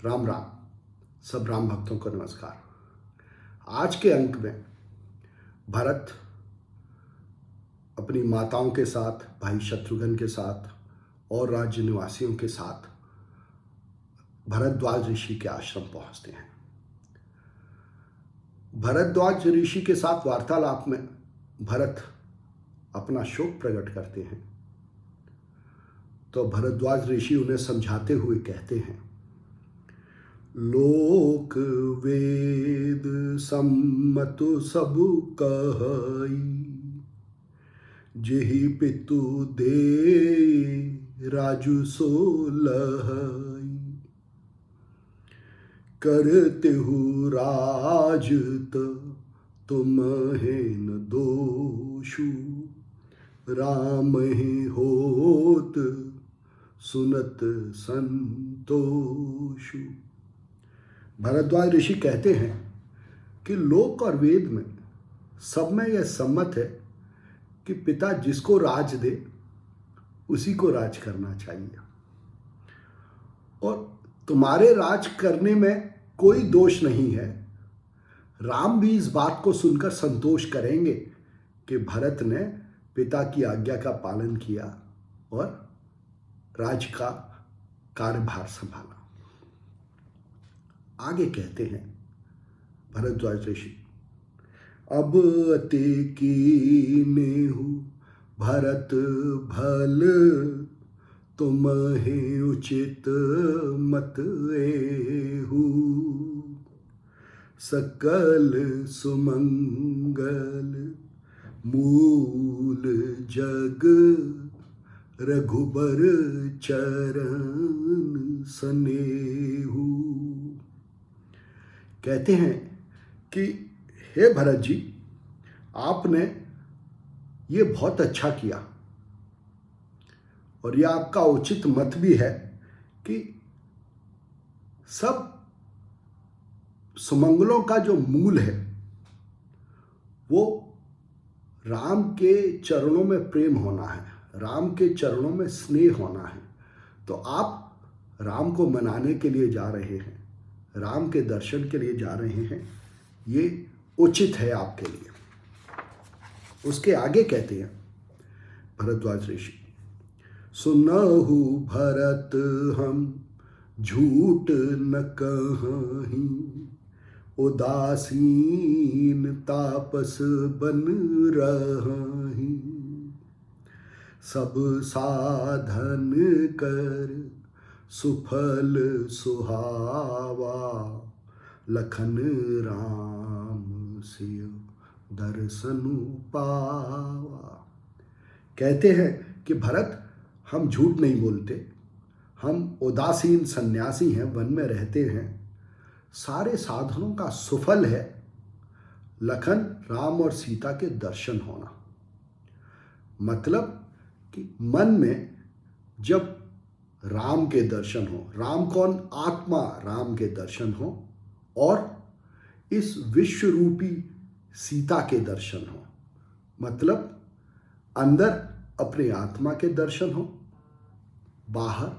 राम राम। सब राम भक्तों को नमस्कार। आज के अंक में भरत अपनी माताओं के साथ, भाई शत्रुघ्न के साथ और राज्य निवासियों के साथ भरद्वाज ऋषि के आश्रम पहुंचते हैं। भरद्वाज ऋषि के साथ वार्तालाप में भरत अपना शोक प्रकट करते हैं तो भरद्वाज ऋषि उन्हें समझाते हुए कहते हैं, लोक वेद सम्मत सब कहई, जेहि पितु दे राजु सो लहई, करतेहु राज तुम्हें न दोषु, राम ही होत सुनत संतोषु। भरद्वाज ऋषि कहते हैं कि लोक और वेद में सब में यह सम्मत है कि पिता जिसको राज दे उसी को राज करना चाहिए, और तुम्हारे राज करने में कोई दोष नहीं है। राम भी इस बात को सुनकर संतोष करेंगे कि भरत ने पिता की आज्ञा का पालन किया और राज का कार्यभार संभाला। आगे कहते हैं भरद्वाज ऋषि, अब अति कीन्हु भरत भल, तुम्हें उचित मत एहु, सकल सुमंगल मूल जग, रघुबर चरण सनेहु। कहते हैं कि हे भरत जी, आपने ये बहुत अच्छा किया और यह आपका उचित मत भी है कि सब सुमंगलों का जो मूल है वो राम के चरणों में प्रेम होना है, राम के चरणों में स्नेह होना है। तो आप राम को मनाने के लिए जा रहे हैं, राम के दर्शन के लिए जा रहे हैं, ये उचित है आपके लिए। उसके आगे कहते हैं भरद्वाज ऋषि, सुनहु भरत हम झूठ न कहीं, उदासीन तापस बन रही, सब साधन कर सुफल सुहावा, लखन राम सिय दर्शनु पावा। कहते हैं कि भरत, हम झूठ नहीं बोलते, हम उदासीन सन्यासी हैं, वन में रहते हैं, सारे साधनों का सुफल है लखन राम और सीता के दर्शन होना। मतलब कि मन में जब राम के दर्शन हो, राम कौन? आत्मा राम के दर्शन हो, और इस विश्व रूपी सीता के दर्शन हो। मतलब अंदर अपने आत्मा के दर्शन हो, बाहर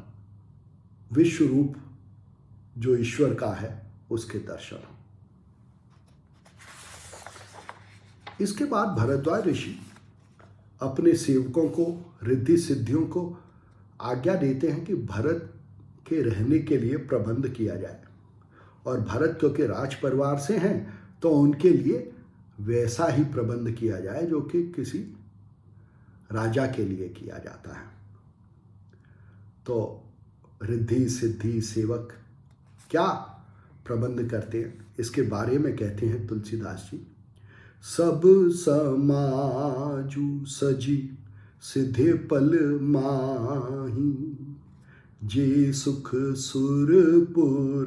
विश्व रूप जो ईश्वर का है उसके दर्शन हो। इसके बाद भरद्वाज ऋषि अपने सेवकों को, रिद्धि सिद्धियों को आज्ञा देते हैं कि भरत के रहने के लिए प्रबंध किया जाए, और भरत क्योंकि राज परिवार से हैं तो उनके लिए वैसा ही प्रबंध किया जाए जो कि किसी राजा के लिए किया जाता है। तो रिद्धि सिद्धि सेवक क्या प्रबंध करते हैं, इसके बारे में कहते हैं तुलसीदास जी, सब समाजु सजी सिद्धे पल माही, जे सुख सुरपुर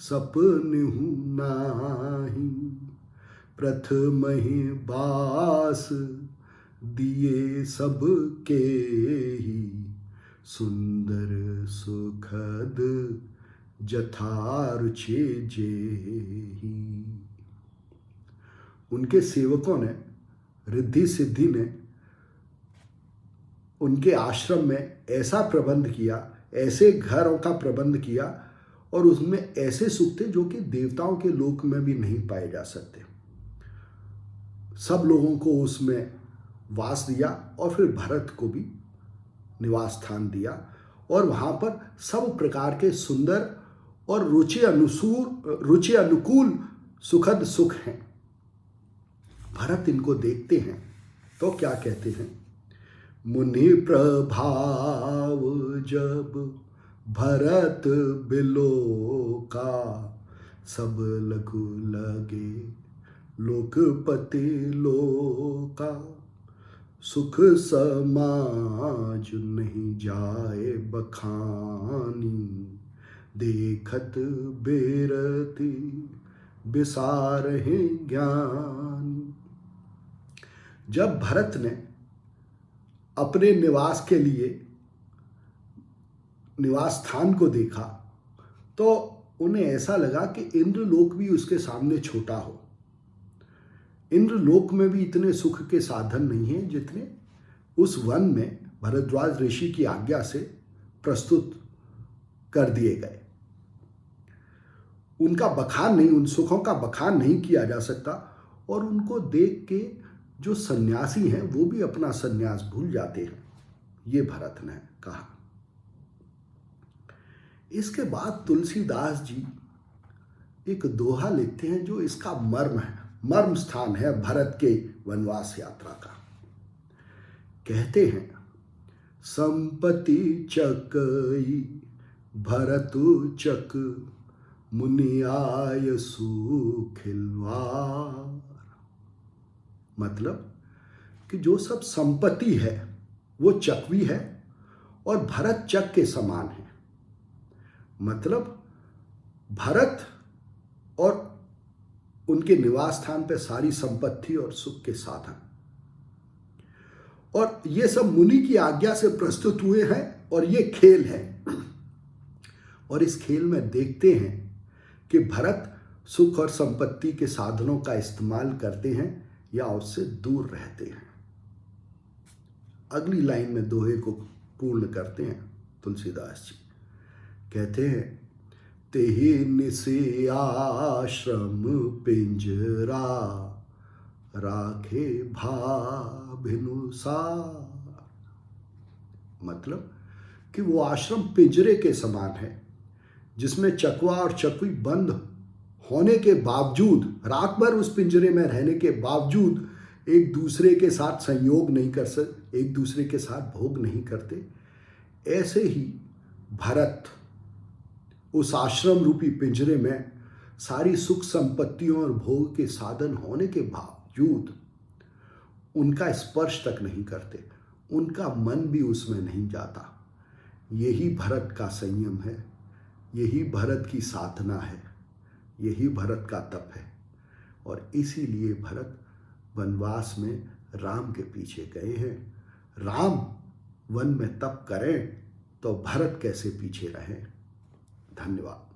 सपनहु नाही, प्रथम ही बास दिए सबके ही, सुंदर सुखद जथारुचि जेही। उनके सेवकों ने, रिद्धि सिद्धि ने उनके आश्रम में ऐसा प्रबंध किया, ऐसे घरों का प्रबंध किया और उसमें ऐसे सुख थे जो कि देवताओं के लोक में भी नहीं पाए जा सकते। सब लोगों को उसमें वास दिया और फिर भरत को भी निवास स्थान दिया, और वहाँ पर सब प्रकार के सुंदर और रुचि अनुकूल सुखद सुख हैं। भरत इनको देखते हैं तो क्या कहते हैं, मुनि प्रभाव जब भरत बिलोका, सब लघु लगे लोकपति लोका, सुख समाज नहीं जाए बखानी, देखत बेरती बिसारहि ज्ञानी। जब भरत ने अपने निवास के लिए निवास स्थान को देखा तो उन्हें ऐसा लगा कि इंद्रलोक भी उसके सामने छोटा हो। इंद्रलोक में भी इतने सुख के साधन नहीं हैं जितने उस वन में भरद्वाज ऋषि की आज्ञा से प्रस्तुत कर दिए गए। उनका बखान नहीं, उन सुखों का बखान नहीं किया जा सकता, और उनको देख के जो सन्यासी हैं वो भी अपना सन्यास भूल जाते हैं, ये भरत ने कहा। इसके बाद तुलसीदास जी एक दोहा लिखते हैं जो इसका मर्म स्थान है भरत के वनवास यात्रा का। कहते हैं, संपत्ति चकई भरत चक, मुनि आय सुखिलवार। मतलब कि जो सब संपत्ति है वो चकवी है और भरत चक के समान है। मतलब भरत और उनके निवास स्थान पे सारी संपत्ति और सुख के साधन, और ये सब मुनि की आज्ञा से प्रस्तुत हुए हैं, और ये खेल है। और इस खेल में देखते हैं कि भरत सुख और संपत्ति के साधनों का इस्तेमाल करते हैं या उससे दूर रहते हैं। अगली लाइन में दोहे को पूर्ण करते हैं तुलसीदास जी। कहते हैं, तेहि निसि आश्रम पिंजरा, राखे भाभिनुसार। मतलब कि वो आश्रम पिंजरे के समान है जिसमें चकवा और चकवी बंद होने के बावजूद, रात भर उस पिंजरे में रहने के बावजूद एक दूसरे के साथ संयोग नहीं कर सकते, एक दूसरे के साथ भोग नहीं करते। ऐसे ही भरत उस आश्रम रूपी पिंजरे में सारी सुख संपत्तियों और भोग के साधन होने के बावजूद उनका स्पर्श तक नहीं करते, उनका मन भी उसमें नहीं जाता। यही भरत का संयम है, यही भरत की साधना है, यही भरत का तप है। और इसीलिए भरत वनवास में राम के पीछे गए हैं। राम वन में तप करें तो भरत कैसे पीछे रहें। धन्यवाद।